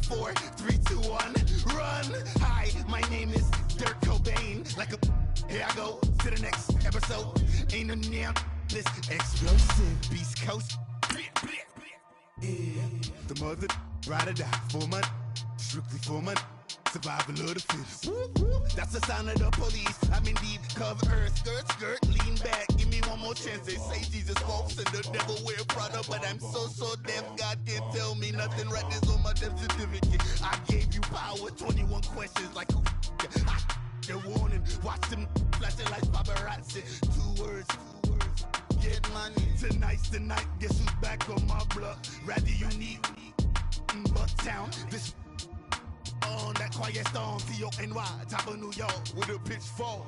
4, 3, 2, 1, run. Hi, my name is Dirk Cobain. Like a here I go to the next episode. Ain't no damn this explosive Beast Coast. Yeah, the mother ride or die for money, strictly for money. Survival of the fittest. That's the sound of the police. I'm indeed cover earth, skirt, lean back. Give me one more chance. They say Jesus walks and the devil wear Prada, but I'm so deaf. God can't tell me nothing. Right this on my death certificate. I gave you power. 21 questions like who? The warning. Watch them flashing like paparazzi. 2 words. Get money. Tonight's the night. Guess who's back on my block? Rather unique. Bucktown. This. On that quiet storm, T-O-N-Y, top of New York, with a pitchfork.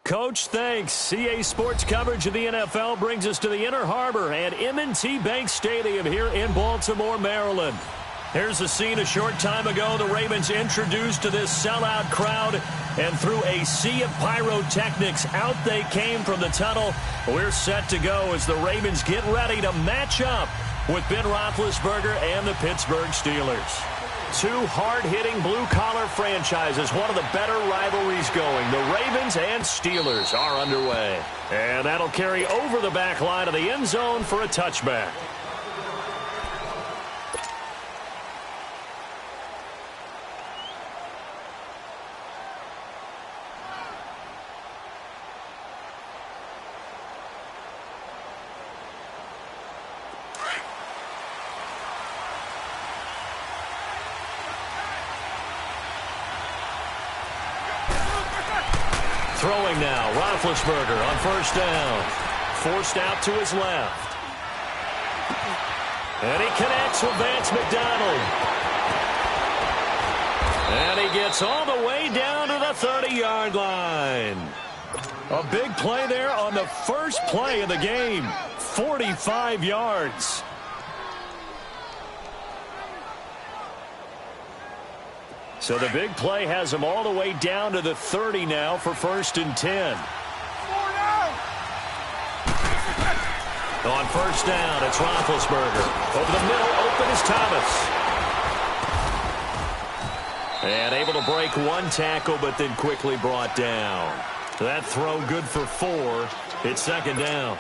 Coach, thanks. CA Sports coverage of the NFL brings us to the Inner Harbor at M&T Bank Stadium here in Baltimore, Maryland. Here's the scene a short time ago. The Ravens introduced to this sellout crowd, and through a sea of pyrotechnics, out they came from the tunnel. We're set to go as the Ravens get ready to match up with Ben Roethlisberger and the Pittsburgh Steelers. 2 hard-hitting blue-collar franchises, one of the better rivalries going. The Ravens and Steelers are underway. And that'll carry over the back line of the end zone for a touchback. Throwing now, Roethlisberger on first down. Forced out to his left. And he connects with Vance McDonald. And he gets all the way down to the 30-yard line. A big play there on the first play of the game. 45 yards. So the big play has him all the way down to the 30 now for 1st and 10. On first down, it's Roethlisberger. Over the middle, open is Thomas. And able to break 1 tackle, but then quickly brought down. That throw good for 4. It's 2nd down.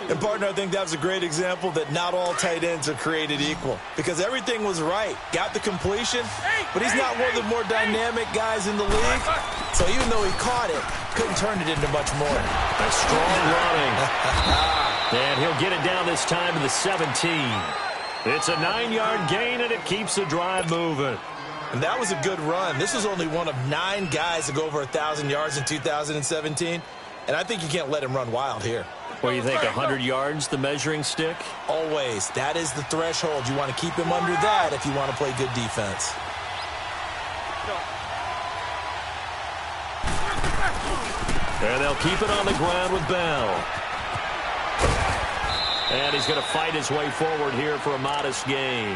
And, partner, I think that was a great example that not all tight ends are created equal. Because everything was right. Got the completion, but he's not one of the more dynamic guys in the league. So even though he caught it, couldn't turn it into much more. A strong running. And he'll get it down this time to the 17. It's a 9-yard gain, and it keeps the drive moving. And that was a good run. This was only one of 9 guys to go over 1,000 yards in 2017. And I think you can't let him run wild here. What do you think, 100 yards, the measuring stick? Always. That is the threshold. You want to keep him under that if you want to play good defense. And they'll keep it on the ground with Bell. And he's going to fight his way forward here for a modest gain.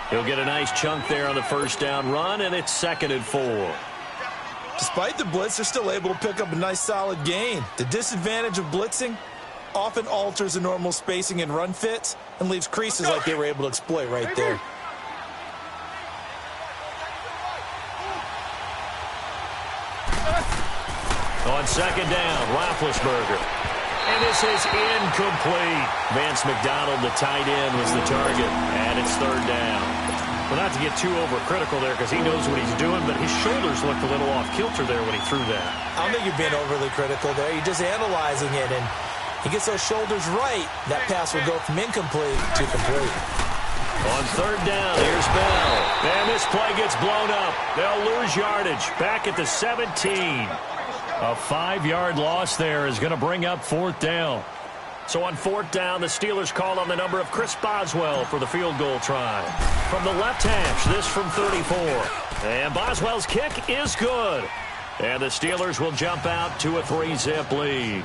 He'll get a nice chunk there on the first down run, and it's 2nd and 4. Despite the blitz, they're still able to pick up a nice solid gain. The disadvantage of blitzing often alters the normal spacing and run fits and leaves creases like they were able to exploit right there. On 2nd down, Roethlisberger. And this is incomplete. Vance McDonald, the tight end, was the target. And it's 3rd down. Well, not to get too overcritical there because he knows what he's doing, but his shoulders looked a little off kilter there when he threw that. I don't think you're being overly critical there. You're just analyzing it, and he gets those shoulders right. That pass will go from incomplete to complete. On 3rd down, here's Bell. And this play gets blown up. They'll lose yardage. Back at the 17. A 5-yard loss there is going to bring up 4th down. So on 4th down, the Steelers call on the number of Chris Boswell for the field goal try. From the left hash, this from 34. And Boswell's kick is good. And the Steelers will jump out to a 3-zip lead.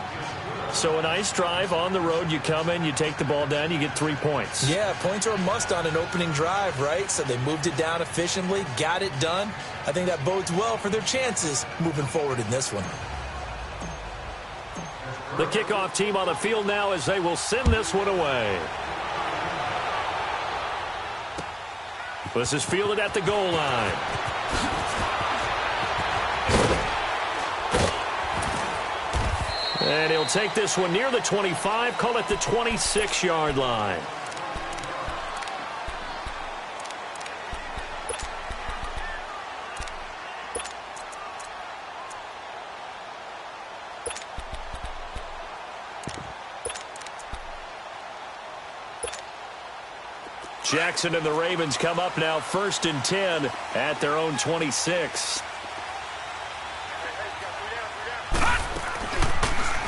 So a nice drive on the road. You come in, you take the ball down, you get 3 points. Yeah, points are a must on an opening drive, right? So they moved it down efficiently, got it done. I think that bodes well for their chances moving forward in this one. The kickoff team on the field now as they will send this one away. This is fielded at the goal line. And he'll take this one near the 25, call it the 26-yard line. Jackson and the Ravens come up now 1st and 10 at their own 26.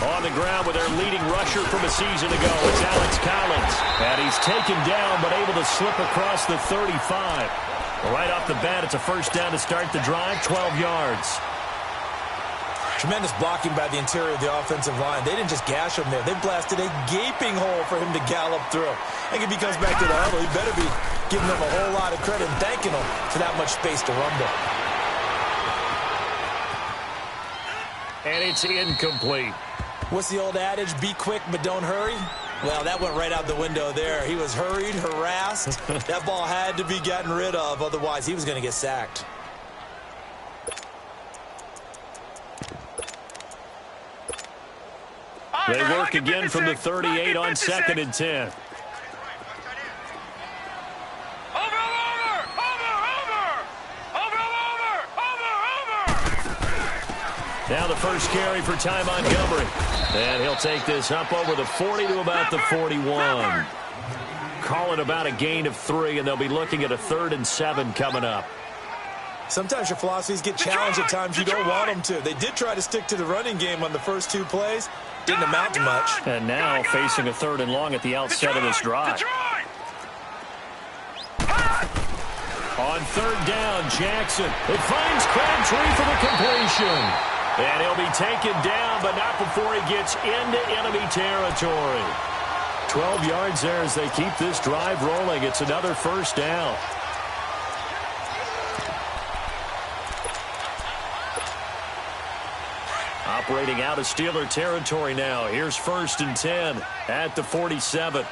On the ground with their leading rusher from a season ago, it's Alex Collins. And he's taken down but able to slip across the 35. Right off the bat, it's a first down to start the drive, 12 yards. Tremendous blocking by the interior of the offensive line. They didn't just gash him there. They blasted a gaping hole for him to gallop through. I think if he comes back to the huddle, he better be giving them a whole lot of credit and thanking them for that much space to rumble. And it's incomplete. What's the old adage? Be quick, but don't hurry. Well, that went right out the window there. He was hurried, harassed. That ball had to be gotten rid of. Otherwise, he was going to get sacked. They work again from the 38 on 2nd and 10. Now the first carry for Ty Montgomery. And he'll take this up over the 40 to about the 41. Call it about a gain of 3, and they'll be looking at a 3rd and 7 coming up. Sometimes your philosophies get challenged at times you don't want them to. They did try to stick to the running game on the first 2 plays. Didn't amount to much. And now facing a 3rd and long at the outset of this drive. On 3rd down, Jackson. It finds Crabtree for the completion. And he'll be taken down, but not before he gets into enemy territory. 12 yards there as they keep this drive rolling. It's another first down. Operating out of Steeler territory now. Here's 1st and 10 at the 47.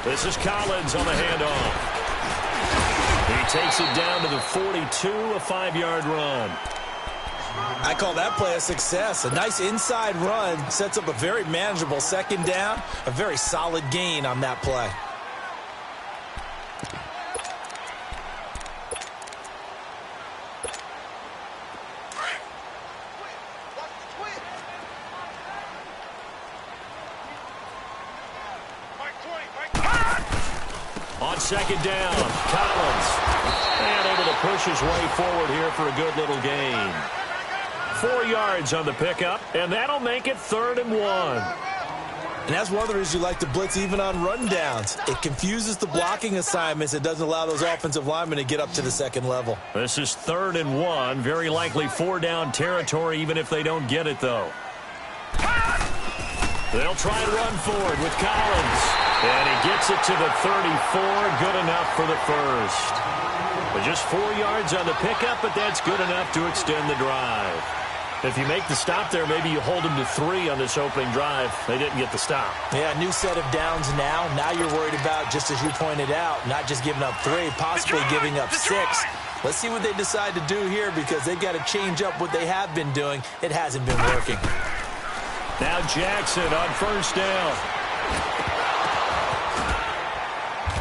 This is Collins on the handoff. He takes it down to the 42, a 5-yard run. I call that play a success. A nice inside run sets up a very manageable 2nd down. A very solid gain on that play. On 2nd down, Collins. And able to push his way forward here for a good little gain. 4 yards on the pickup, and that'll make it 3rd and 1. And that's one of the reasons you like to blitz even on rundowns. It confuses the blocking assignments. It doesn't allow those offensive linemen to get up to the 2nd level. This is 3rd and 1. Very likely 4-down territory, even if they don't get it, though. They'll try and run forward with Collins. And he gets it to the 34. Good enough for the first. But just 4 yards on the pickup, but that's good enough to extend the drive. If you make the stop there, maybe you hold them to 3 on this opening drive. They didn't get the stop. Yeah, new set of downs now. Now you're worried about, just as you pointed out, not just giving up 3, possibly giving up 6. Let's see what they decide to do here, because they've got to change up what they have been doing. It hasn't been working. Now Jackson on 1st down.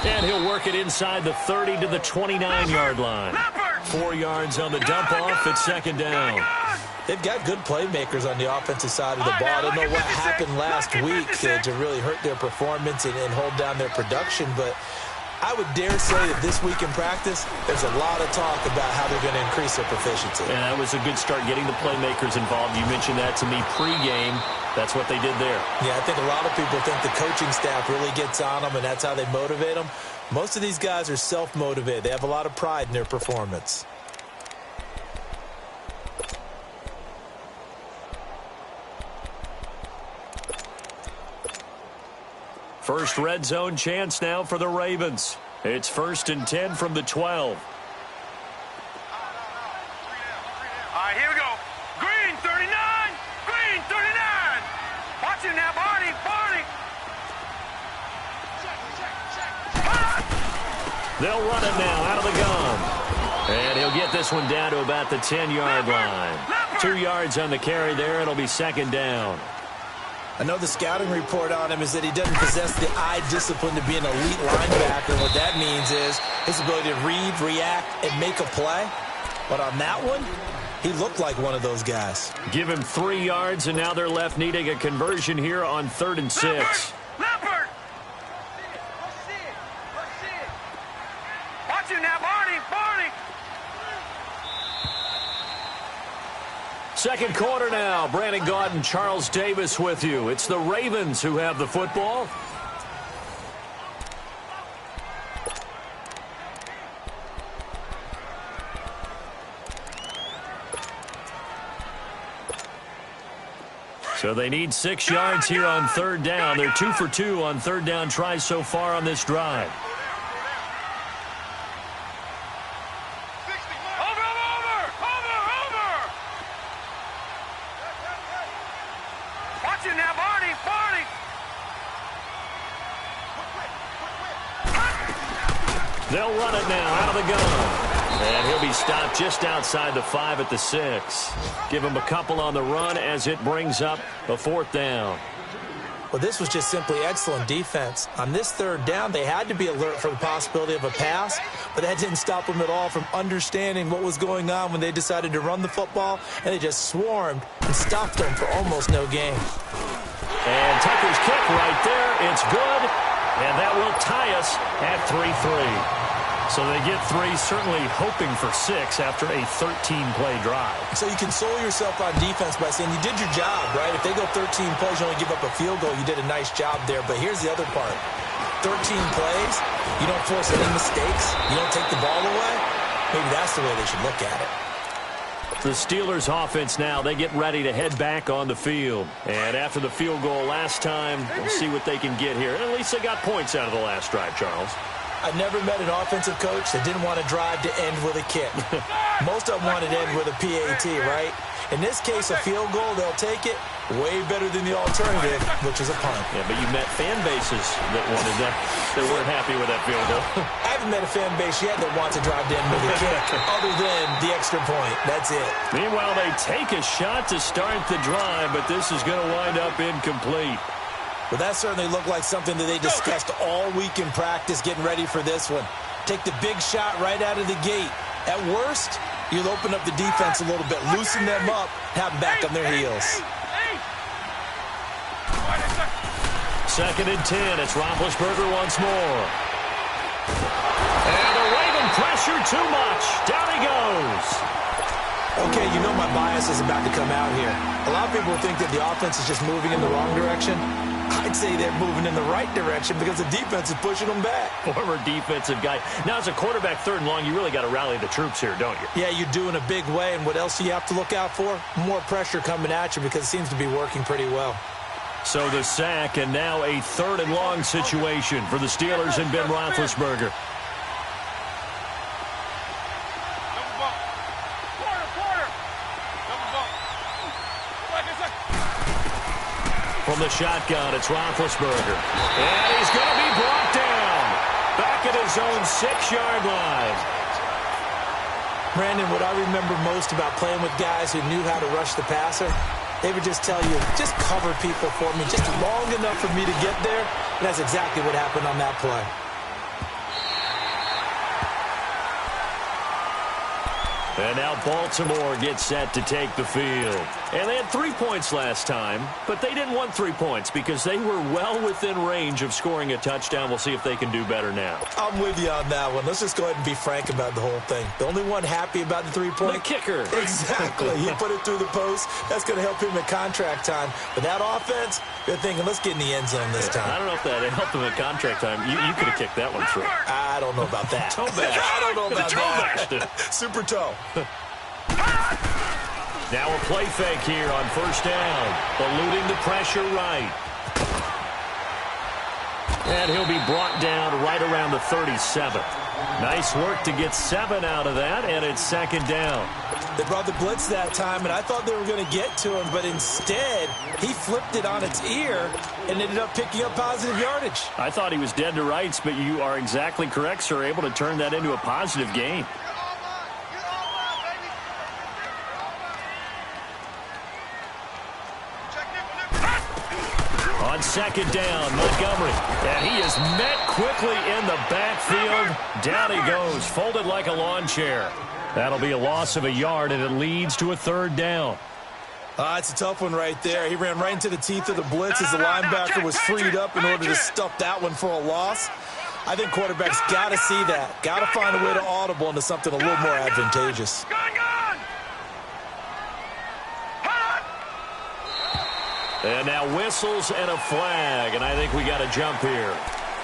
And he'll work it inside the 30 to the 29-yard line. 4 yards on the dump off at 2nd down. They've got good playmakers on the offensive side of the ball. I don't know what happened last week to really hurt their performance and hold down their production, but I would dare say that this week in practice, there's a lot of talk about how they're going to increase their proficiency. And that was a good start getting the playmakers involved. You mentioned that to me pregame. That's what they did there. Yeah, I think a lot of people think the coaching staff really gets on them, and that's how they motivate them. Most of these guys are self-motivated. They have a lot of pride in their performance. First red zone chance now for the Ravens. It's 1st and 10 from the 12. All right, here we go. Green 39. Green 39. Watch it now, Barney. Barney. They'll run it now out of the gun. And he'll get this one down to about the 10-yard line. 2 yards on the carry there. It'll be 2nd down. I know the scouting report on him is that he doesn't possess the eye discipline to be an elite linebacker. And what that means is his ability to read, react, and make a play. But on that one, he looked like one of those guys. Give him 3 yards, and now they're left needing a conversion here on 3rd and 6. Leopard. Watch it now, Barney. Barney. Second quarter now. Brandon Gaudin and Charles Davis with you. It's the Ravens who have the football. So they need 6 yards here on 3rd down. They're 2 for 2 on 3rd down tries so far on this drive. Watch it now, Barney. Barney. They'll run it now out of the gun. And he'll be stopped just outside the 5 at the 6. Give him a couple on the run as it brings up a 4th down. Well, this was just simply excellent defense. On this 3rd down, they had to be alert for the possibility of a pass, but that didn't stop them at all from understanding what was going on when they decided to run the football, and they just swarmed and stuffed them for almost no gain. And Tucker's kick right there. It's good, and that will tie us at 3-3. So they get 3, certainly hoping for 6 after a 13-play drive. So you console yourself on defense by saying you did your job, right? If they go 13 plays, you only give up a field goal, you did a nice job there. But here's the other part. 13 plays, you don't force any mistakes, you don't take the ball away. Maybe that's the way they should look at it. The Steelers offense now, they get ready to head back on the field. And after the field goal last time, we'll see what they can get here. At least they got points out of the last drive, Charles. I've never met an offensive coach that didn't want to drive to end with a kick. Most of them wanted to end with a PAT, right? In this case, a field goal, they'll take it way better than the alternative, which is a punt. Yeah, but you met fan bases that wanted that, that weren't happy with that field goal. I haven't met a fan base yet that wants to drive to end with a kick, other than the extra point. That's it. Meanwhile, they take a shot to start the drive, but this is going to wind up incomplete. Well, that certainly looked like something that they discussed all week in practice getting ready for this one. Take the big shot right out of the gate. At worst, you'll open up the defense a little bit, loosen them up, have them back on their heels. 2nd and 10. It's Roethlisberger once more. And the Raven pressure too much. Down he goes. Okay, you know my bias is about to come out here. A lot of people think that the offense is just moving in the wrong direction. I'd say they're moving in the right direction because the defense is pushing them back. Former defensive guy. Now, as a quarterback 3rd and long, you really got to rally the troops here, don't you? Yeah, you do in a big way. And what else do you have to look out for? More pressure coming at you because it seems to be working pretty well. So the sack, and now a 3rd and long situation for the Steelers and Ben Roethlisberger. From the shotgun, it's Roethlisberger. And he's going to be brought down. Back at his own 6-yard line. Brandon, what I remember most about playing with guys who knew how to rush the passer, they would just tell you, just cover people for me, just long enough for me to get there. And that's exactly what happened on that play. And now Baltimore gets set to take the field. And they had 3 points last time, but they didn't want 3 points because they were well within range of scoring a touchdown. We'll see if they can do better now. I'm with you on that one. Let's just go ahead and be frank about the whole thing. The only one happy about the 3-point? The kicker. Exactly. He put it through the post. That's going to help him at contract time. But that offense, they're thinking, let's get in the end zone this time. I don't know if that helped him at contract time. You could have kicked that one through. I don't know about that. Toe bash. I don't know about that. Super toe. Now a play fake here on 1st down. Eluding the pressure right. And he'll be brought down right around the 37. Nice work to get 7 out of that, and it's second down. They brought the blitz that time, and I thought they were going to get to him, but instead, he flipped it on its ear and ended up picking up positive yardage. I thought he was dead to rights, but you are exactly correct, sir, able to turn that into a positive gain. On second down, Montgomery. And he is met quickly in the backfield. Down he goes, folded like a lawn chair. That'll be a loss of a yard, and it leads to a third down. It's a tough one right there. He ran right into the teeth of the blitz as the linebacker was freed up in order to stuff that one for a loss. I think quarterbacks got to see that. Got to find a way to audible into something a little more advantageous. And now whistles and a flag, and I think we got a jump here.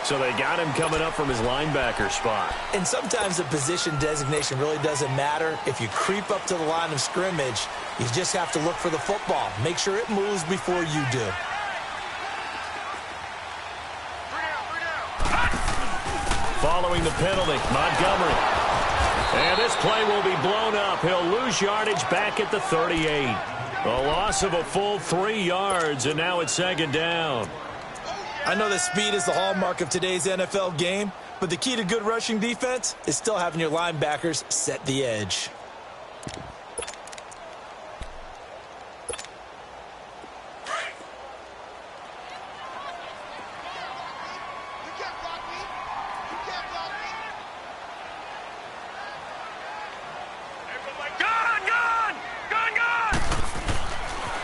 So they got him coming up from his linebacker spot. And sometimes the position designation really doesn't matter. If you creep up to the line of scrimmage, you just have to look for the football. Make sure it moves before you do. Following the penalty, Montgomery. And this play will be blown up. He'll lose yardage back at the 38. A loss of a full 3 yards, and now it's second down. I know that speed is the hallmark of today's NFL game, but the key to good rushing defense is still having your linebackers set the edge.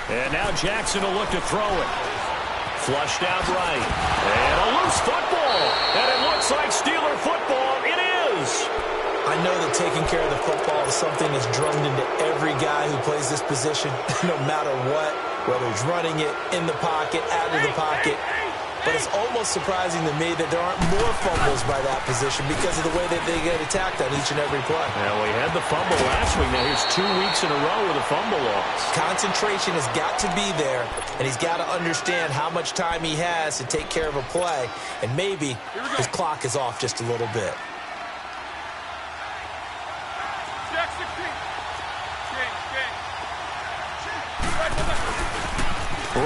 And now Jackson will look to throw it. Flushed out right. And a loose football. And it looks like Steeler football. It is. I know that taking care of the football is something that's drummed into every guy who plays this position, no matter what, whether he's running it, in the pocket, out of the pocket. But it's almost surprising to me that there aren't more fumbles by that position because of the way that they get attacked on each and every play. Well, we had the fumble last week. Now here's 2 weeks in a row with a fumble loss. Concentration has got to be there, and he's got to understand how much time he has to take care of a play, and maybe his clock is off just a little bit.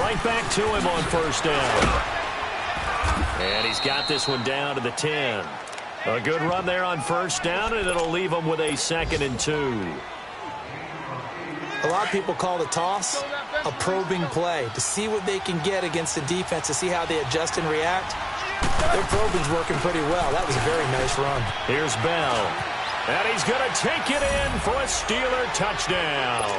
Right back to him on first down. And he's got this one down to the 10. A good run there on first down, and it'll leave him with a 2nd and 2. A lot of people call the toss a probing play to see what they can get against the defense, to see how they adjust and react. Their probing's working pretty well. That was a very nice run. Here's Bell. And he's going to take it in for a Steeler touchdown.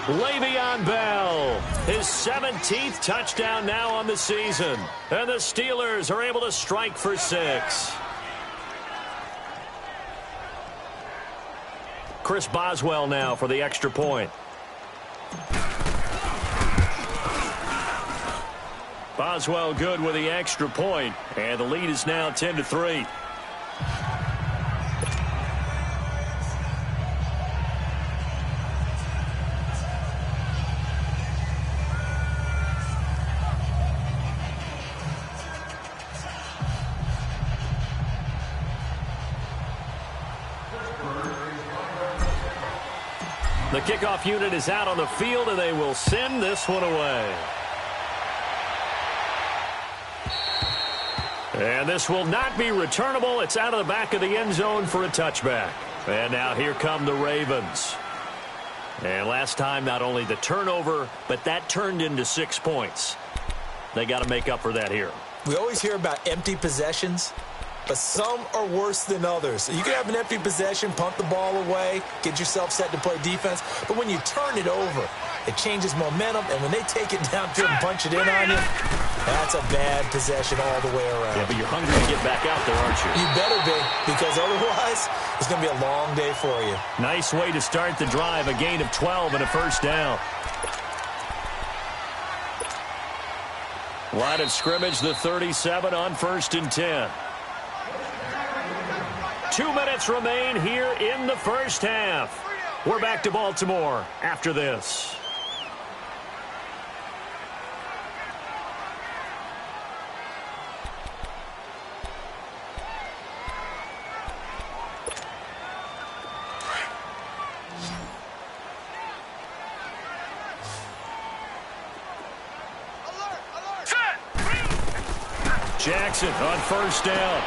Le'Veon Bell, his 17th touchdown now on the season. And the Steelers are able to strike for 6. Chris Boswell now for the extra point. Boswell good with the extra point, and the lead is now 10-3. The kickoff unit is out on the field, and they will send this one away. And this will not be returnable. It's out of the back of the end zone for a touchback. And now here come the Ravens. And last time, not only the turnover, but that turned into 6 points. They got to make up for that here. We always hear about empty possessions, but some are worse than others. You can have an empty possession, punt the ball away, get yourself set to play defense, but when you turn it over, it changes momentum, and when they take it downfield and punch it in on you, that's a bad possession all the way around. Yeah, but you're hungry to get back out there, aren't you? You better be, because otherwise, it's going to be a long day for you. Nice way to start the drive, a gain of 12 and a first down. Line of scrimmage, the 37 on 1st and 10. 2 minutes remain here in the first half. We're back to Baltimore after this. Jackson on first down.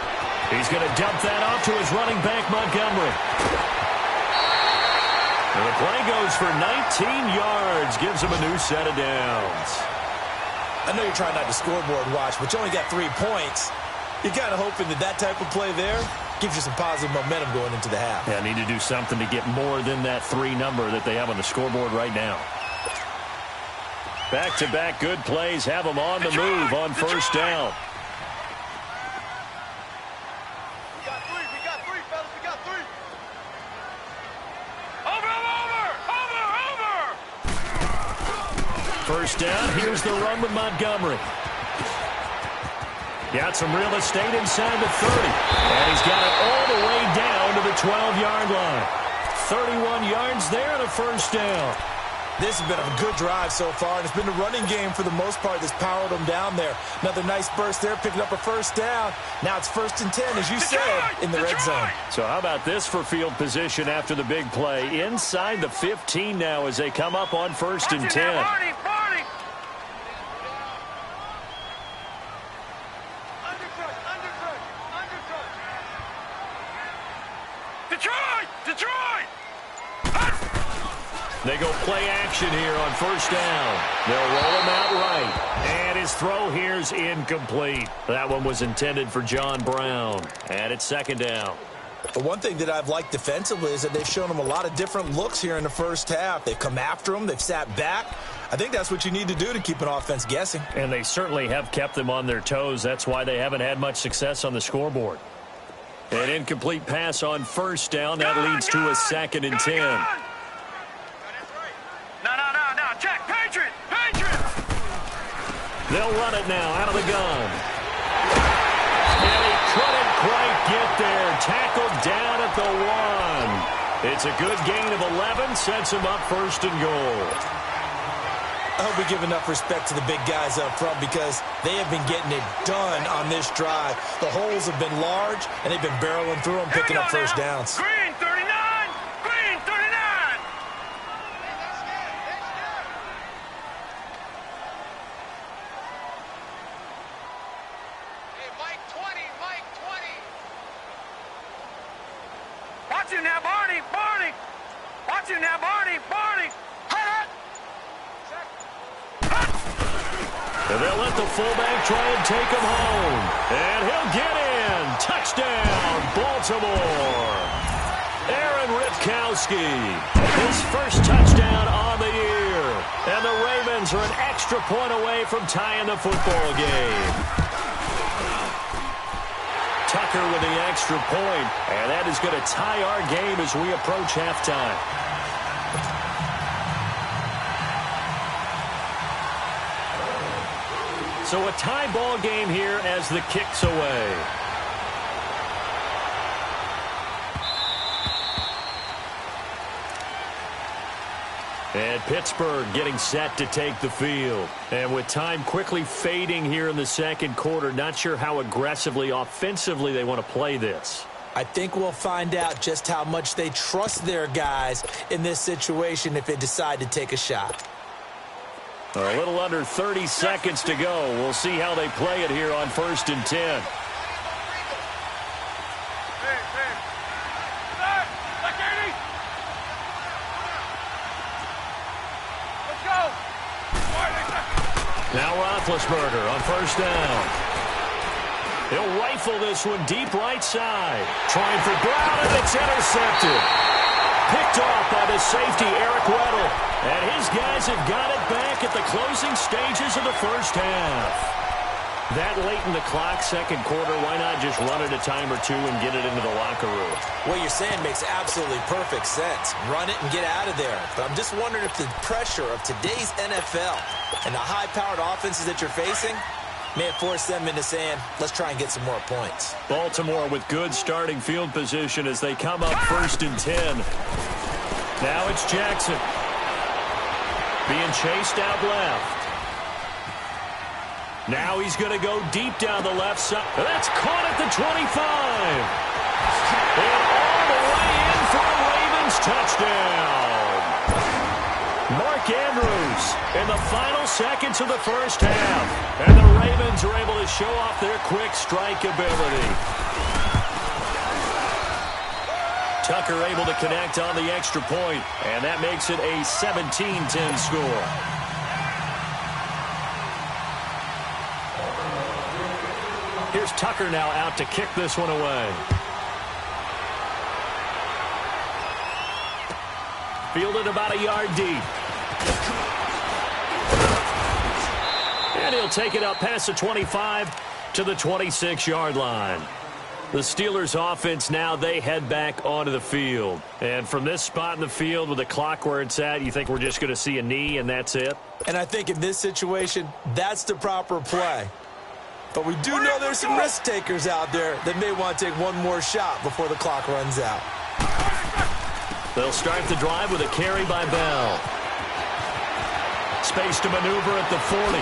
He's going to dump that off to his running back, Montgomery. And the play goes for 19 yards. Gives him a new set of downs. I know you're trying not to scoreboard watch, but you only got 3 points. You're kind of hoping that type of play there gives you some positive momentum going into the half. Yeah, need to do something to get more than that 3 number that they have on the scoreboard right now. Back-to-back good plays have them on the move on first down. We got three, fellas. We got three. Over. First down, here's the run with Montgomery. Got some real estate inside the 30. And he's got it all the way down to the 12-yard line. 31 yards there and a first down. This has been a good drive so far, and it's been the running game for the most part that's powered them down there. Another nice burst there, picking up a first down. Now it's 1st and 10, as you said, in the red zone. So how about this for field position after the big play? Inside the 15 now as they come up on 1st and 10. Detroit! They go play action here on first down. They'll roll him out right. And his throw here's incomplete. That one was intended for John Brown. And it's 2nd down. The one thing that I've liked defensively is that they've shown him a lot of different looks here in the first half. They've come after him. They've sat back. I think that's what you need to do to keep an offense guessing. And they certainly have kept them on their toes. That's why they haven't had much success on the scoreboard. An incomplete pass on first down. That leads to a 2nd and 10. No. Check. Patriot. They'll run it now out of the gun. And he couldn't quite get there. Tackled down at the 1. It's a good gain of 11. Sets him up 1st and goal. I hope we give enough respect to the big guys up front because they have been getting it done on this drive. The holes have been large, and they've been barreling through them, picking up first downs. Green 39. Green 39. Hey, Mike 20. Watch him now, Barney. Watch him now, Barney. And they'll let the fullback try and take him home. And he'll get in. Touchdown, Baltimore. Aaron Ripkowski, his first touchdown on the year. And the Ravens are an extra point away from tying the football game. Tucker with the extra point. And that is going to tie our game as we approach halftime. So a tie ball game here as the kick's away. And Pittsburgh getting set to take the field. And with time quickly fading here in the 2nd quarter, not sure how aggressively, offensively they want to play this. I think we'll find out just how much they trust their guys in this situation if they decide to take a shot. A little under 30 seconds to go. We'll see how they play it here on 1st and 10. Now Roethlisberger on first down. He'll rifle this one deep right side. Trying for Brown, and it's intercepted. Picked off by the safety, Eric Weddle. And his guys have got it back at the closing stages of the first half. That late in the clock, 2nd quarter, why not just run it a time or two and get it into the locker room? What you're saying makes absolutely perfect sense. Run it and get out of there. But I'm just wondering if the pressure of today's NFL and the high-powered offenses that you're facing may have forced them into saying, let's try and get some more points. Baltimore with good starting field position as they come up 1st and 10. Now it's Jackson. Being chased out left. Now he's going to go deep down the left side. That's caught at the 25. And all the way in for a Ravens touchdown. Mark Mark Andrews in the final seconds of the first half. And the Ravens are able to show off their quick strike ability. Tucker able to connect on the extra point, and that makes it a 17-10 score. Here's Tucker now out to kick this one away. Fielded about a yard deep. And he'll take it up past the 25 to the 26-yard line. The Steelers offense now, they head back onto the field. And from this spot in the field with the clock where it's at, you think we're just going to see a knee and that's it? And I think in this situation, that's the proper play. But we do know there's some risk takers out there that may want to take one more shot before the clock runs out. They'll start the drive with a carry by Bell. Space to maneuver at the 40.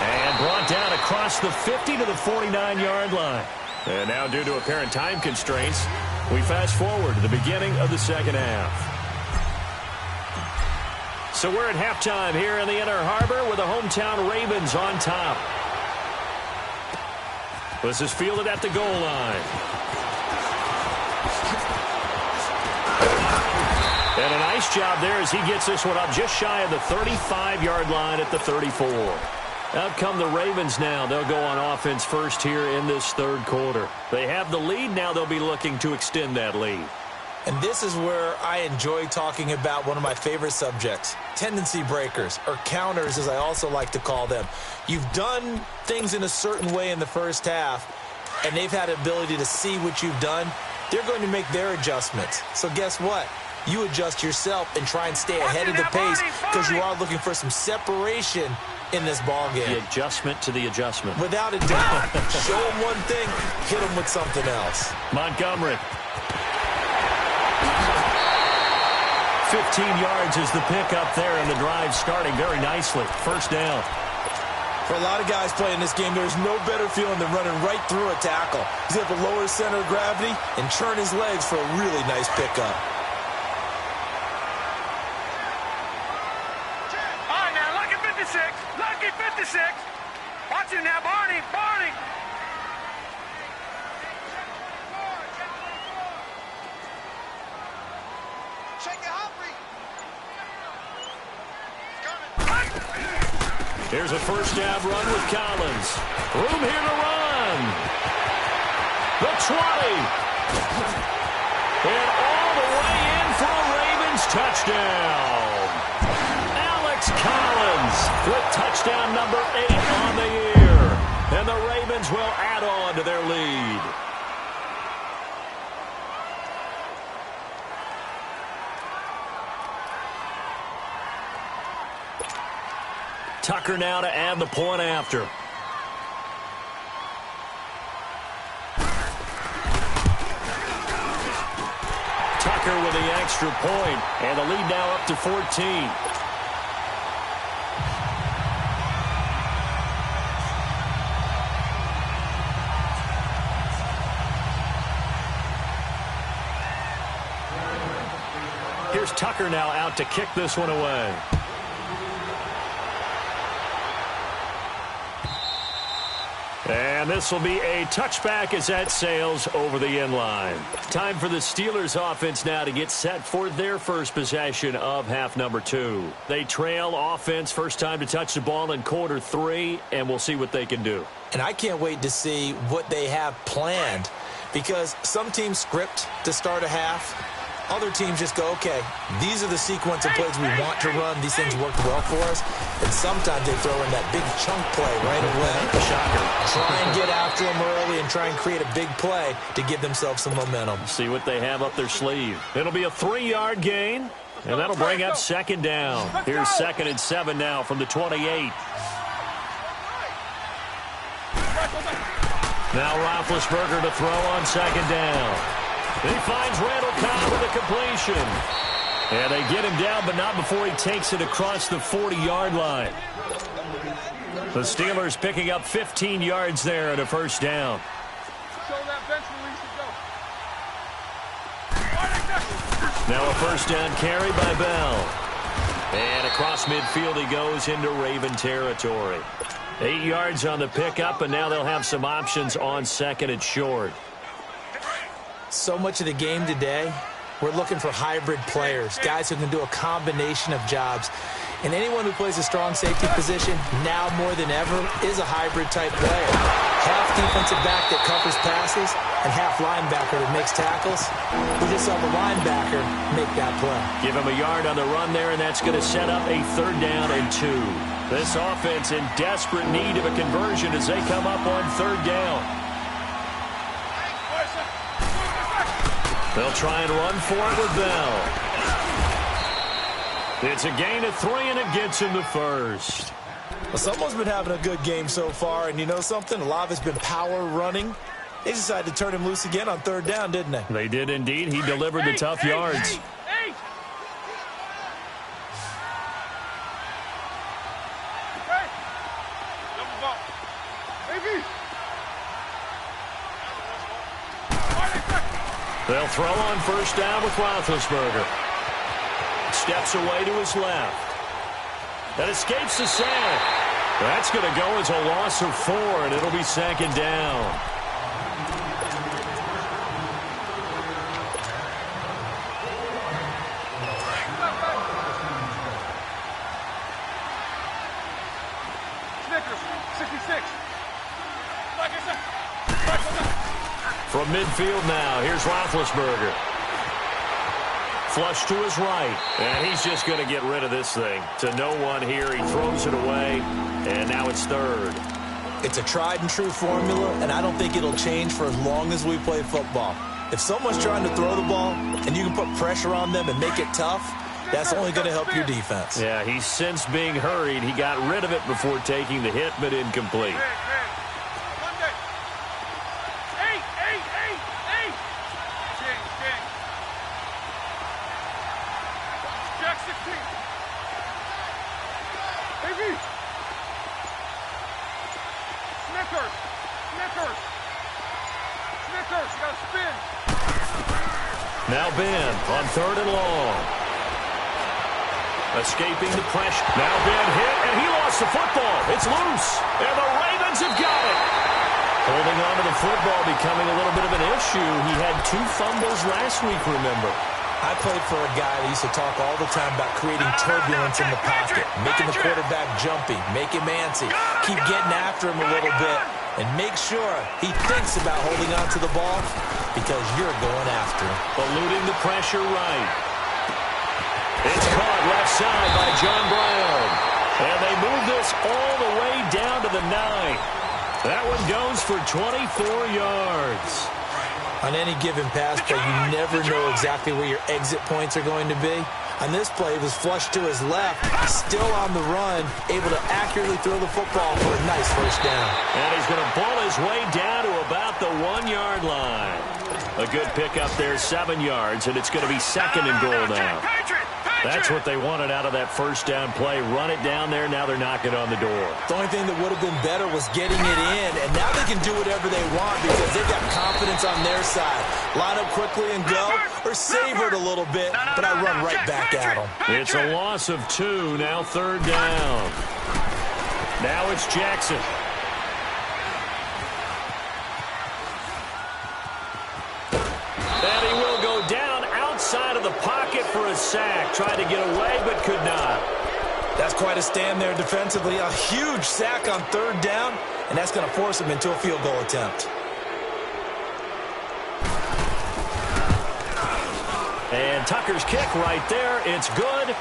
And brought down across the 50 to the 49-yard line. And now, due to apparent time constraints, we fast forward to the beginning of the second half. So we're at halftime here in the Inner Harbor with the hometown Ravens on top. This is fielded at the goal line. And a nice job there as he gets this one up just shy of the 35-yard line at the 34. Out come the Ravens now. They'll go on offense first here in this third quarter. They have the lead. Now they'll be looking to extend that lead. And this is where I enjoy talking about one of my favorite subjects, tendency breakers, or counters as I also like to call them. You've done things in a certain way in the first half, and they've had the ability to see what you've done. They're going to make their adjustments. So guess what? You adjust yourself and try and stay ahead of the pace because you are looking for some separation in this ball game. The adjustment to the adjustment. Without a doubt. Show them one thing, hit them with something else. Montgomery. 15 yards is the pickup there, and the drive starting very nicely. First down. For a lot of guys playing this game, there's no better feeling than running right through a tackle. He's able to lower his center of gravity and churn his legs for a really nice pickup. Lucky 56. Watch him now, Barney. Barney. Shake it, Humphrey. Here's a first down run with Collins. Room here to run. The 20. And all the way in for a Ravens touchdown. Collins with touchdown number 8 on the year. And the Ravens will add on to their lead. Tucker now to add the point after. Tucker with the extra point, and the lead now up to 14. Here's Tucker now out to kick this one away. And this will be a touchback as that sails over the end line. Time for the Steelers offense now to get set for their first possession of half number 2. They trail offense, first time to touch the ball in quarter 3, and we'll see what they can do. And I can't wait to see what they have planned, because some teams script to start a half. Other teams just go, okay, these are the sequence of plays we want to run. These things worked well for us. And sometimes they throw in that big chunk play right away. Shocker. Try and get after them early and try and create a big play to give themselves some momentum. See what they have up their sleeve. It'll be a 3-yard gain, and that'll bring up second down. Here's 2nd and 7 now from the 28. Now Roethlisberger to throw on second down. He finds Randall Cobb with a completion. And they get him down, but not before he takes it across the 40-yard line. The Steelers picking up 15 yards there at a first down. Now a first down carry by Bell. And across midfield he goes into Raven territory. 8 yards on the pickup, and now they'll have some options on second and short. So much of the game today, we're looking for hybrid players, guys who can do a combination of jobs. And anyone who plays a strong safety position, now more than ever, is a hybrid-type player. Half defensive back that covers passes and half linebacker that makes tackles. We just saw the linebacker make that play. Give him a yard on the run there, and that's going to set up a 3rd down and 2. This offense in desperate need of a conversion as they come up on 3rd down. They'll try and run for it with Bell. It's a gain of 3, and it gets him the first. Well, someone's been having a good game so far, and you know something? A lot of it's been power running. They decided to turn him loose again on 3rd down, didn't they? They did indeed. He delivered the tough yards. They'll throw on 1st down with Roethlisberger. Steps away to his left. That escapes the sack. That's going to go as a loss of 4, and it'll be 2nd down. From midfield now, here's Roethlisberger. Flush to his right, and he's just going to get rid of this thing. To no one here, he throws it away, and now it's 3rd. It's a tried-and-true formula, and I don't think it'll change for as long as we play football. If someone's trying to throw the ball, and you can put pressure on them and make it tough, that's only going to help your defense. Yeah, he's since being hurried. He got rid of it before taking the hit, but incomplete. Now Ben on 3rd and long. Escaping the pressure. Now Ben hit, and he lost the football. It's loose, and the Ravens have got it. Holding on to the football becoming a little bit of an issue. He had 2 fumbles last week, remember. I played for a guy that used to talk all the time about creating turbulence in the pocket, making the quarterback jumpy, make him antsy, keep getting after him a little bit, and make sure he thinks about holding on to the ball because you're going after him. Eluding the pressure right. It's caught left side by John Brown. And they move this all the way down to the 9. That one goes for 24 yards. On any given pass play, you never know exactly where your exit points are going to be. On this play, it was flushed to his left, still on the run, able to accurately throw the football for a nice 1st down. And he's going to pull his way down to about the 1-yard line. A good pickup there, 7 yards, and it's going to be 2nd and goal now. That's what they wanted out of that 1st down play. Run it down there. Now they're knocking on the door. The only thing that would have been better was getting it in, and now they can do whatever they want because they've got confidence on their side. Line up quickly and go, or savor it a little bit, but I run right back at them. It's a loss of 2, now 3rd down. Now it's Jackson. And he will go down outside of the pocket for a sack. Tried to get away, but could not. That's quite a stand there defensively. A huge sack on 3rd down, and that's going to force him into a field goal attempt. And Tucker's kick right there. It's good.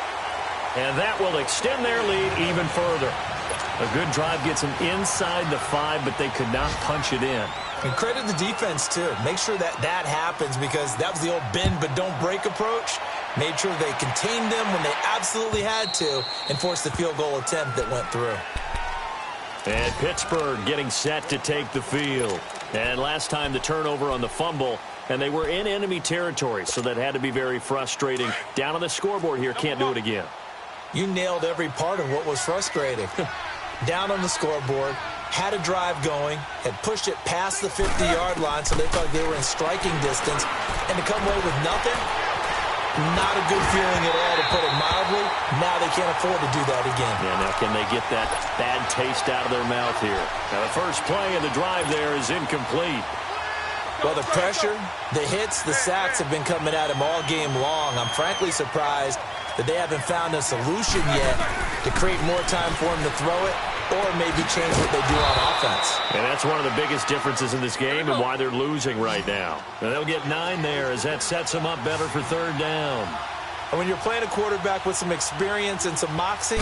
And that will extend their lead even further. A good drive gets them inside the 5, but they could not punch it in. And credit the defense, too. Make sure that happens because that was the old bend but don't break approach. Made sure they contained them when they absolutely had to and forced the field goal attempt that went through. And Pittsburgh getting set to take the field. And last time the turnover on the fumble, and they were in enemy territory, so that had to be very frustrating. Down on the scoreboard here, can't do it again. You nailed every part of what was frustrating. Down on the scoreboard, had a drive going, had pushed it past the 50-yard line so they felt like they were in striking distance, and to come away with nothing, not a good feeling at all, to put it mildly. Now they they can't afford to do that again. Yeah, now can they get that bad taste out of their mouth here? Now the first play of the drive there is incomplete. Well, the pressure, the hits, the sacks have been coming at him all game long. I'm frankly surprised that they haven't found a solution yet to create more time for him to throw it or maybe change what they do on offense. And that's one of the biggest differences in this game and why they're losing right now. And they'll get 9 there as that sets them up better for third down. And when you're playing a quarterback with some experience and some moxie,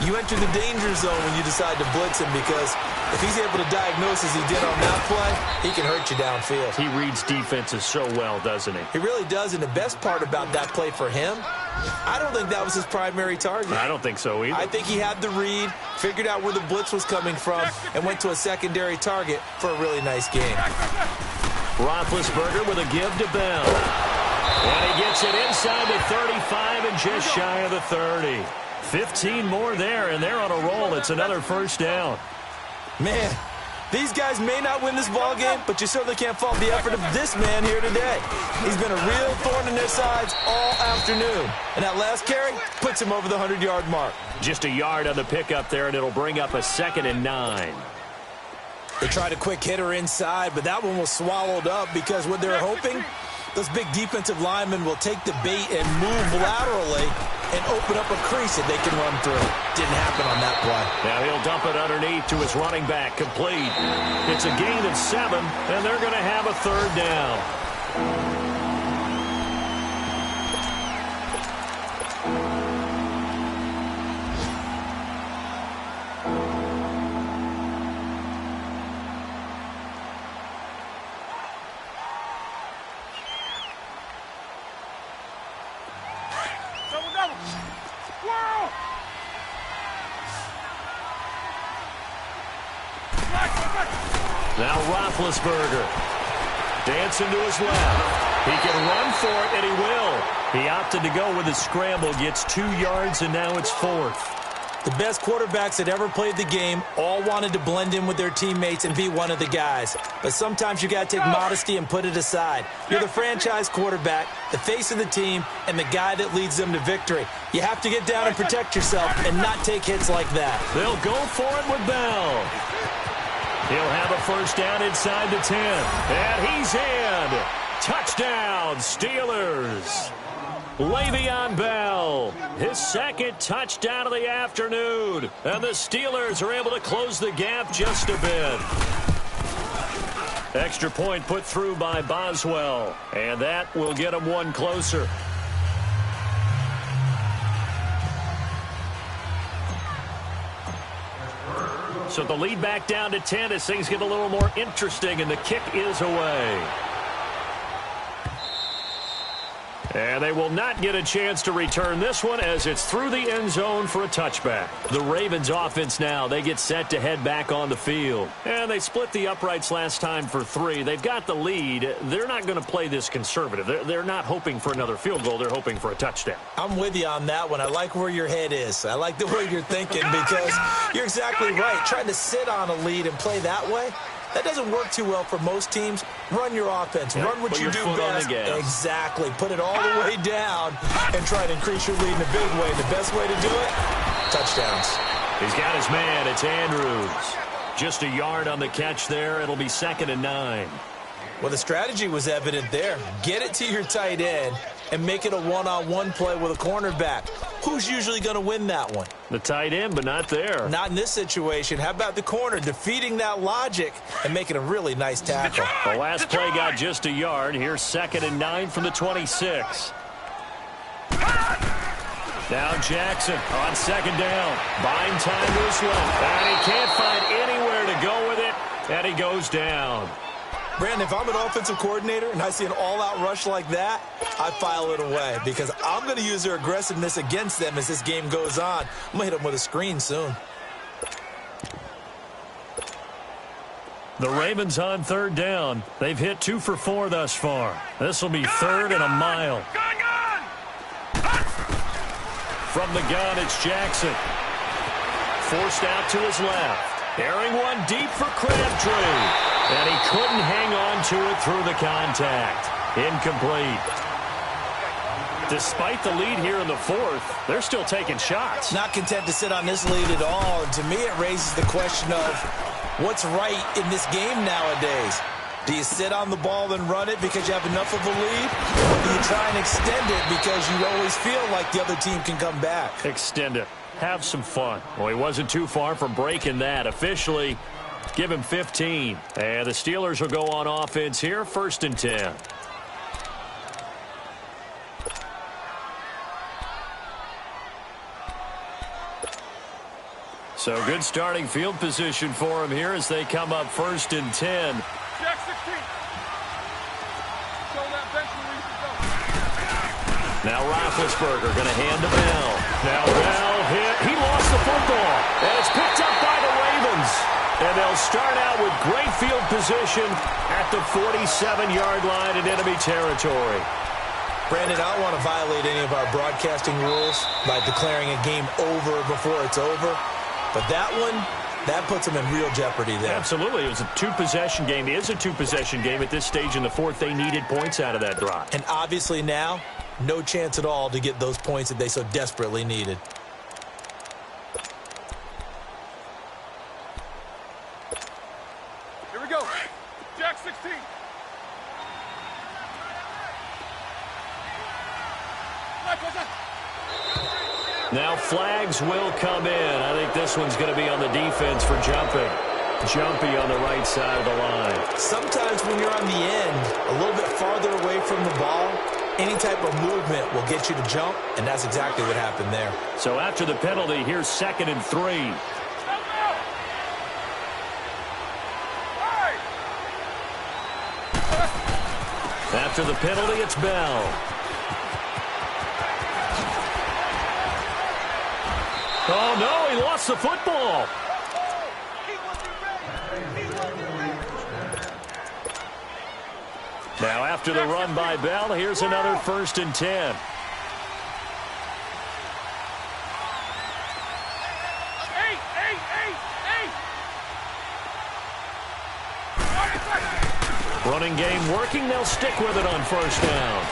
you enter the danger zone when you decide to blitz him, because if he's able to diagnose as he did on that play, he can hurt you downfield. He reads defenses so well, doesn't he? He really does, and the best part about that play for him, I don't think that was his primary target. I don't think so either. I think he had the read, figured out where the blitz was coming from, and went to a secondary target for a really nice game. Roethlisberger with a give to Bell. And he gets it inside the 35 and just shy of the 30. 15 more there, and they're on a roll. It's another first down. Man, these guys may not win this ball game, but you certainly can't fault the effort of this man here today. He's been a real thorn in their sides all afternoon. And that last carry puts him over the 100-yard mark. Just a yard on the pickup there, and it'll bring up a 2nd and 9. They tried a quick hitter inside, but that one was swallowed up because what they're hoping, those big defensive linemen will take the bait and move laterally and open up a crease that they can run through. Didn't happen on that play. Now he'll dump it underneath to his running back, complete. It's a gain of 7, and they're going to have a third down. Now Roethlisberger dancing to his left. He can run for it, and he will. He opted to go with a scramble, gets 2 yards, and now it's 4th. The best quarterbacks that ever played the game all wanted to blend in with their teammates and be one of the guys. But sometimes you got to take modesty and put it aside. You're the franchise quarterback, the face of the team, and the guy that leads them to victory. You have to get down and protect yourself and not take hits like that. They'll go for it with Bell. He'll have a first down inside the 10. And he's in. Touchdown, Steelers. Le'Veon Bell, his 2nd touchdown of the afternoon. And the Steelers are able to close the gap just a bit. Extra point put through by Boswell. And that will get them 1 closer. So the lead back down to 10 as things get a little more interesting, and the kick is away. And they will not get a chance to return this one as it's through the end zone for a touchback. The Ravens offense now, they get set to head back on the field. And they split the uprights last time for 3. They've got the lead. They're not going to play this conservative. They're not hoping for another field goal. They're hoping for a touchdown. I'm with you on that one. I like where your head is. I like the way you're thinking, because you're exactly right. Trying to sit on a lead and play that way, that doesn't work too well for most teams. Run your offense. Run what you do best. Exactly. Put it all the way down and try to increase your lead in a big way. The best way to do it, touchdowns. He's got his man. It's Andrews. Just a yard on the catch there. It'll be 2nd and 9. Well, the strategy was evident there. Get it to your tight end and make it a one-on-one play with a cornerback. Who's usually going to win that one? The tight end, but not there. Not in this situation. How about the corner defeating that logic and making a really nice tackle? The last play got just a yard. Here's 2nd and 9 from the 26. Now Jackson on 2nd down. Buying time to his left. And he can't find anywhere to go with it. And he goes down. Brandon, if I'm an offensive coordinator and I see an all-out rush like that, I file it away, because I'm going to use their aggressiveness against them as this game goes on. I'm going to hit them with a screen soon. The Ravens on 3rd down. They've hit 2 for 4 thus far. This will be 3rd and a mile. From the gun, it's Jackson. Forced out to his left. Airing one deep for Crabtree. And he couldn't hang on to it through the contact. Incomplete. Despite the lead here in the fourth, they're still taking shots. Not content to sit on this lead at all. And to me, it raises the question of what's right in this game nowadays. Do you sit on the ball and run it because you have enough of a lead? Or do you try and extend it because you always feel like the other team can come back? Extend it. Have some fun. Well, he wasn't too far from breaking that. Officially, give him 15. And the Steelers will go on offense here, 1st and 10. So good starting field position for him here as they come up 1st and 10. Jack 16. Show that bench where we should go. Now Roethlisberger going to hand to Bell. Now Bell hit. He lost the football. And it's picked up by the Ravens. And they'll start out with great field position at the 47-yard line in enemy territory. Brandon, I don't want to violate any of our broadcasting rules by declaring a game over before it's over. But that one, that puts them in real jeopardy there. Absolutely. It was a two-possession game. It is a two-possession game at this stage in the fourth. They needed points out of that drive. And obviously now, no chance at all to get those points that they so desperately needed. Here we go. Jack 16. Now flags will come in. I think this one's going to be on the defense for jumping. Jumpy on the right side of the line. Sometimes when you're on the end, a little bit farther away from the ball, any type of movement will get you to jump, and that's exactly what happened there. So after the penalty, here's 2nd and 3. After the penalty, it's Bell. Oh, no, he lost the football. Now, after the run by Bell, here's another 1st and 10. Running game working. They'll stick with it on 1st down.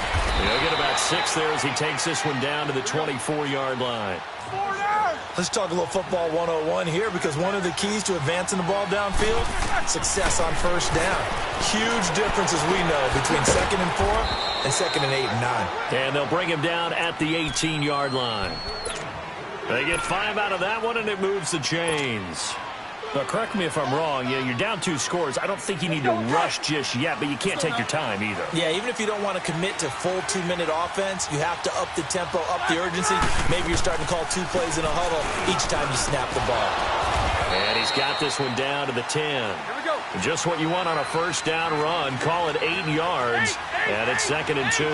He'll get about 6 there as he takes this one down to the 24-yard line. Let's talk a little football 101 here, because one of the keys to advancing the ball downfield, success on 1st down. Huge difference, as we know, between 2nd and 4 and 2nd and 8 and 9. And they'll bring him down at the 18-yard line. They get 5 out of that one, and it moves the chains. Now, correct me if I'm wrong. Yeah, you're down 2 scores. I don't think you need to rush just yet, but you can't take your time either. Yeah, even if you don't want to commit to full 2-minute offense, you have to up the tempo, up the urgency. Maybe you're starting to call 2 plays in a huddle each time you snap the ball. And he's got this one down to the 10. Here we go. Just what you want on a 1st down run. Call it 8 yards, and it's 2nd and 2.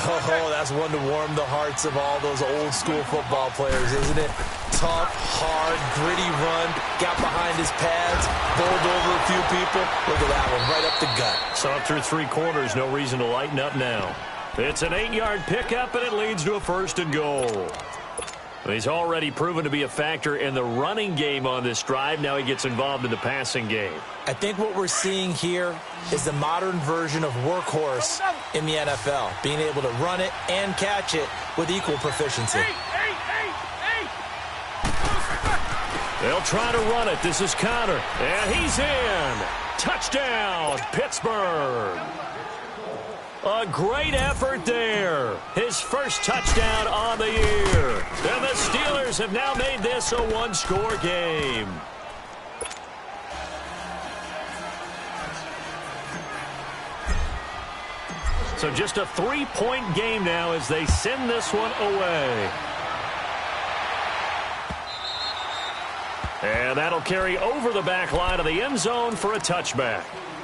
Oh, that's one to warm the hearts of all those old school football players, isn't it? Tough, hard, gritty run, got behind his pads, bowled over a few people. Look at that one, right up the gut. So up through 3 quarters, no reason to lighten up now. It's an 8-yard pickup, and it leads to a 1st and goal. He's already proven to be a factor in the running game on this drive. Now he gets involved in the passing game. I think what we're seeing here is the modern version of workhorse in the NFL, being able to run it and catch it with equal proficiency. They'll try to run it. This is Connor, and he's in. Touchdown, Pittsburgh. A great effort there. His first touchdown on the year. And the Steelers have now made this a 1-score game. So just a 3-point game now as they send this one away. And that'll carry over the back line of the end zone for a touchback.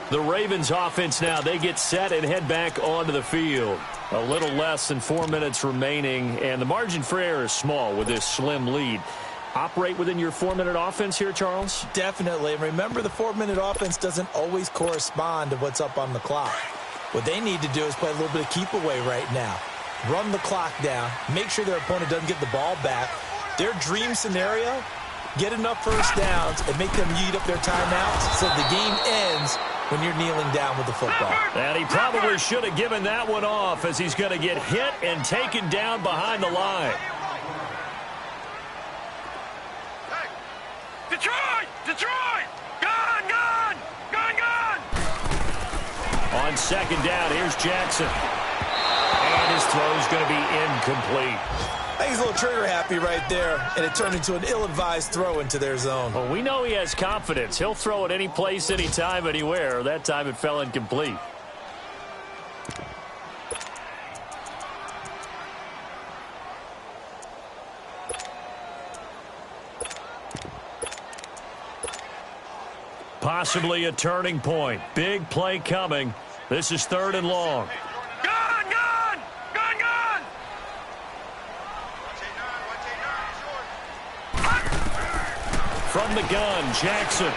The Ravens offense now, they get set and head back onto the field. A little less than 4 minutes remaining, and the margin for error is small with this slim lead. Operate within your 4-minute offense here, Charles? Definitely. And remember, the 4-minute offense doesn't always correspond to what's up on the clock. What they need to do is play a little bit of keep away right now. Run the clock down. Make sure their opponent doesn't get the ball back. Their dream scenario, get enough 1st downs and make them eat up their timeouts so the game ends when you're kneeling down with the football. And he probably should have given that one off, as he's going to get hit and taken down behind the line. Detroit! Detroit! Gun! Gun! Gun! Gun! On second down, here's Jackson. And his throw's going to be incomplete. I think he's a little trigger happy right there, and it turned into an ill-advised throw into their zone. Well, we know he has confidence. He'll throw it any place, anytime, anywhere. That time it fell incomplete. Possibly a turning point. Big play coming. This is 3rd and long. Gun! Gun! Gun! Gun! From the gun, Jackson.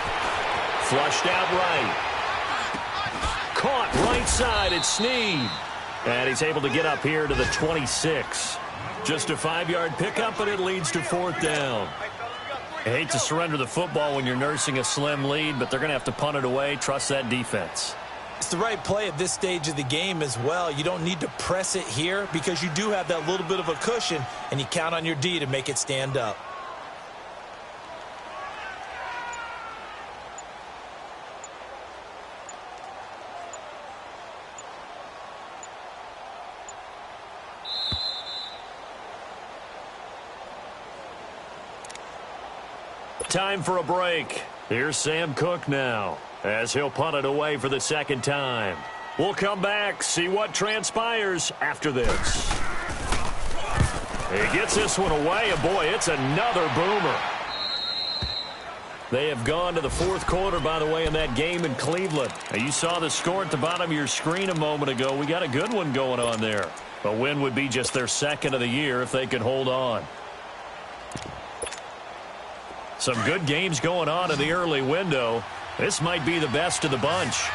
Flushed out right. Caught right side at Snead. And he's able to get up here to the 26. Just a 5-yard pickup, and it leads to 4th down. I hate to surrender the football when you're nursing a slim lead, but they're going to have to punt it away. Trust that defense. It's the right play at this stage of the game as well. You don't need to press it here because you do have that little bit of a cushion, and you count on your D to make it stand up. Time for a break. Here's Sam Cook now, as he'll punt it away for the 2nd time. We'll come back, see what transpires after this. He gets this one away, and boy, it's another boomer. They have gone to the 4th quarter, by the way, in that game in Cleveland. Now, you saw the score at the bottom of your screen a moment ago. We got a good one going on there. A win would be just their 2nd of the year if they could hold on. Some good games going on in the early window. This might be the best of the bunch.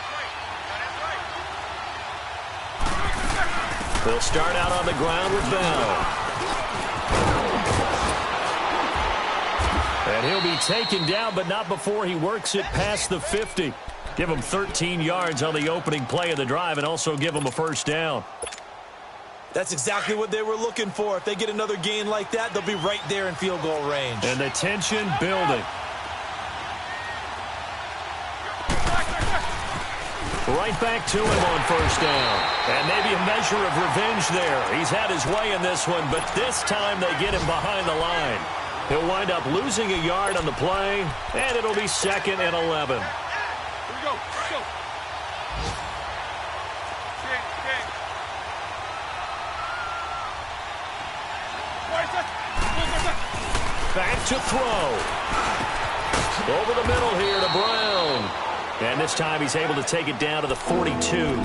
They'll start out on the ground with Bell. And he'll be taken down, but not before he works it past the 50. Give him 13 yards on the opening play of the drive and also give him a 1st down. That's exactly what they were looking for. If they get another gain like that, they'll be right there in field goal range. And the tension building. Right back to him on 1st down. And maybe a measure of revenge there. He's had his way in this one, but this time they get him behind the line. He'll wind up losing a yard on the play, and it'll be 2nd and 11. Here we go. Let's go. Back to throw. Over the middle here to Brown. And this time he's able to take it down to the 42.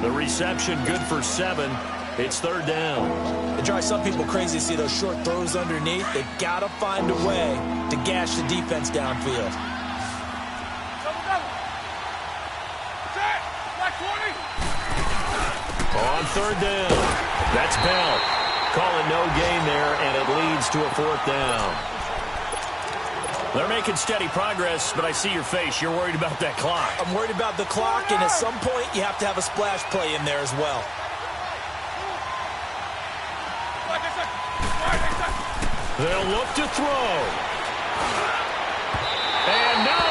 The reception good for 7. It's 3rd down. It drives some people crazy to see those short throws underneath. They've got to find a way to gash the defense downfield. On 3rd down. That's Bell. Calling no gain there, and it leads to a 4th down. They're making steady progress, but I see your face. You're worried about that clock. I'm worried about the clock, and at some point, you have to have a splash play in there as well. They'll look to throw. And no,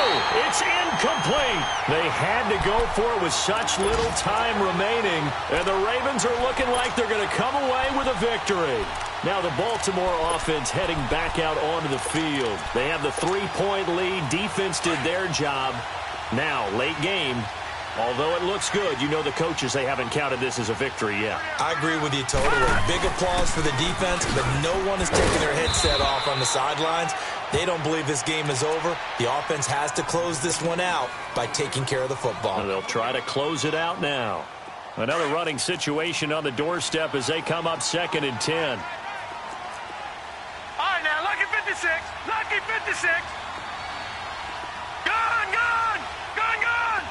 it's incomplete. They had to go for it with such little time remaining, and the Ravens are looking like they're going to come away with a victory. Now the Baltimore offense heading back out onto the field. They have the 3-point lead. Defense did their job. Now, late game, although it looks good, you know the coaches, they haven't counted this as a victory yet. I agree with you totally. Big applause for the defense, but no one is taking their headset off on the sidelines. They don't believe this game is over. The offense has to close this one out by taking care of the football. And they'll try to close it out now. Another running situation on the doorstep as they come up 2nd and 10. All right, now, lucky 56. Lucky 56. Gun, gun, gun, gun.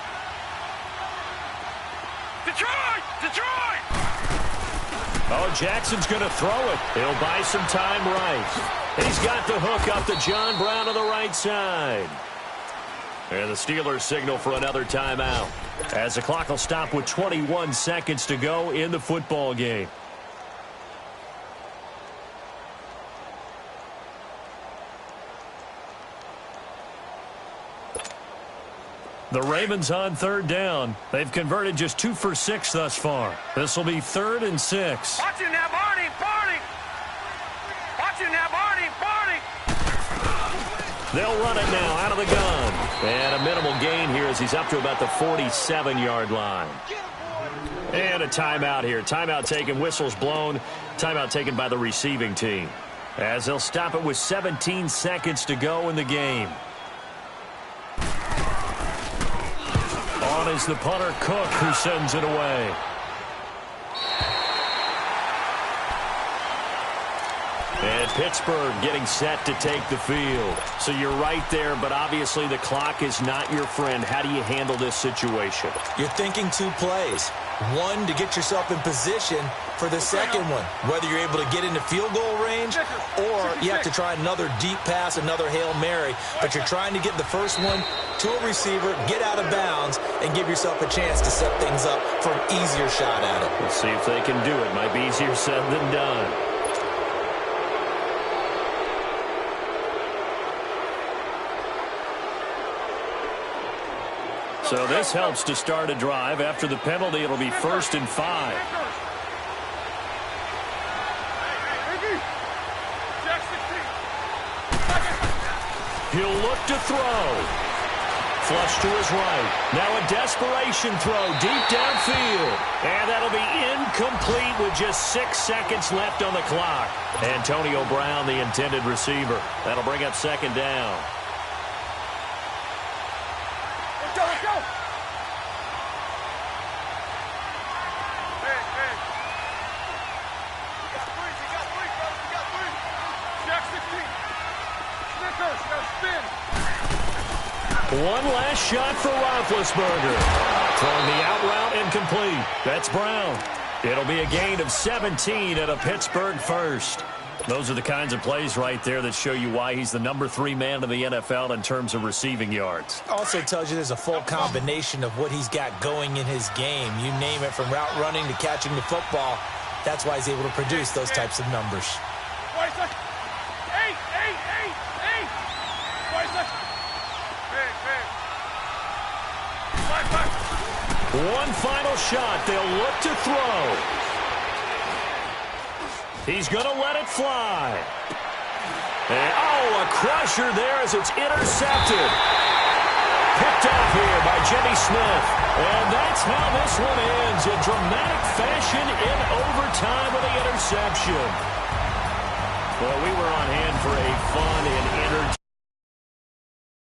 Detroit, Detroit. Oh, Jackson's going to throw it. He'll buy some time right. He's got the hook up to John Brown on the right side. And the Steelers signal for another timeout, as the clock will stop with 21 seconds to go in the football game. The Ravens on third down. They've converted just 2 for 6 thus far. This will be 3rd and 6. Watch it now, Barney, Barney. Watch it now, Barney, Barney. They'll run it now out of the gun. And a minimal gain here as he's up to about the 47-yard line. And a timeout here. Timeout taken, whistles blown. Timeout taken by the receiving team, as they'll stop it with 17 seconds to go in the game. On is the punter, Cook, who sends it away. And Pittsburgh getting set to take the field. So you're right there, but obviously the clock is not your friend. How do you handle this situation? You're thinking 2 plays. One, to get yourself in position for the second one, whether you're able to get into field goal range or you have to try another deep pass, another Hail Mary, but you're trying to get the first one to a receiver, get out of bounds, and give yourself a chance to set things up for an easier shot at it. Let's see if they can do it. Might be easier said than done. So this helps to start a drive. After the penalty, it'll be 1st and 5. He'll look to throw. Flush to his right. Now a desperation throw deep downfield. And that'll be incomplete with just 6 seconds left on the clock. Antonio Brown, the intended receiver. That'll bring up 2nd down. One last shot for Roethlisberger. Throwing the out route incomplete. That's Brown. It'll be a gain of 17 at a Pittsburgh first. Those are the kinds of plays right there that show you why he's the number 3 man in the NFL in terms of receiving yards. Also tells you there's a full combination of what he's got going in his game. You name it, from route running to catching the football. That's why he's able to produce those types of numbers. One final shot. They'll look to throw. He's going to let it fly. And, a crusher there as it's intercepted. Picked off here by Jimmy Smith. And that's how this one ends, in dramatic fashion in overtime with the interception. Well, we were on hand for a